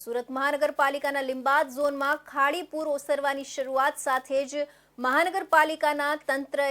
સુરત મહાનગરપાલિકાના લીંબાદ ઝોનમાં ખાડી પૂર ઓસરવાની શરૂઆત સાથે જ મહાનગરપાલિકાના તંત્રએ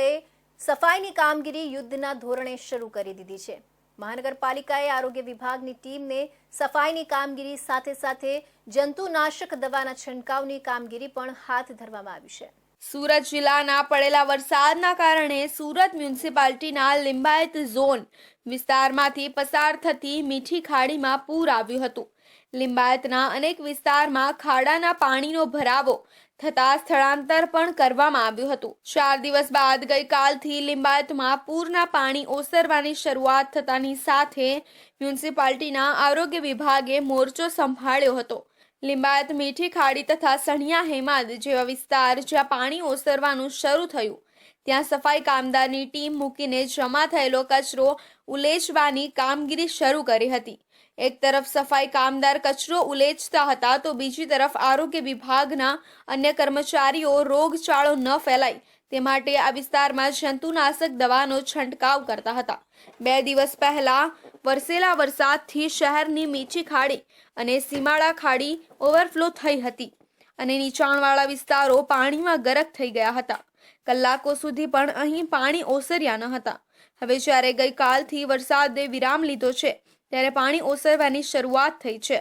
સફાઈની કામગીરી યુદ્ધના ધોરણે શરૂ કરી દીધી છે। મહાનગરપાલિકાએ આરોગ્ય વિભાગની ટીમને સફાઈની કામગીરી સાથે જંતુનાશક દવાના છંટકાવની કામગીરી પણ હાથ ધરવામાં આવી છે। સુરત જિલ્લાના પડેલા વરસાદના કારણે સુરત મ્યુનિસિપાલિટીના લિંબાયત ઝોન વિસ્તારમાંથી પસાર થતી મીઠી ખાડીમાં પૂર આવ્યું હતું। લિંબાયતના અનેક વિસ્તારમાં ખાડાના પાણીનો ભરાવો થતા સ્થળાંતર પણ કરવામાં આવ્યું હતું। 4 દિવસ બાદ ગઈકાલથી લિંબાયતમાં પૂરના પાણી ઓસરવાની શરૂઆત થતાની સાથે મ્યુનિસિપાલિટીના આરોગ્ય વિભાગે મોરચો સંભાળ્યો હતો। લિંબાયત મીઠી ખાડી તથા સણિયા હેમાદ જેવા વિસ્તાર જ્યાં પાણી ઓસરવાનું શરૂ થયું ત્યાં સફાઈ કામદારની ટીમ મૂકીને જમા થયેલો કચરો ઉલેચવાની કામગીરી શરૂ કરી હતી। એક તરફ સફાઈ કામદાર કચરો ઉલેચતા હતા તો બીજી તરફ આરોગ્ય વિભાગના અન્ય કર્મચારીઓ રોગચાળો ન ફેલાય તે માટે આ વિસ્તારમાં જંતુનાશક દવાનો છંટકાવ કરતા હતા। 2 દિવસ પહેલા વરસેલા વરસાદથી શહેરની મીઠી ખાડી અને સીમાડા ખાડી ઓવરફ્લો થઈ હતી અને નીચાણવાળા વિસ્તારો પાણીમાં ગરક થઈ ગયા હતા। કલાકો સુધી પણ અહીં પાણી ઓસર્યા ન હતા। હવે જ્યારે ગઈકાલથી વરસાદે વિરામ લીધો છે ત્યારે પાણી ઓસરવાની શરૂઆત થઈ છે,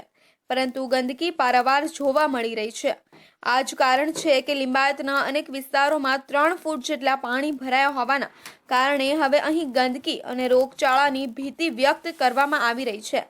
પરંતુ ગંદકી પારાવાર જોવા મળી રહી છે। આ જ કારણ છે કે લિંબાયતના અનેક વિસ્તારોમાં 3 ફૂટ જેટલા પાણી ભરાયા હોવાના કારણે હવે અહીં ગંદકી અને રોગચાળાની ભીતિ વ્યક્ત કરવામાં આવી રહી છે।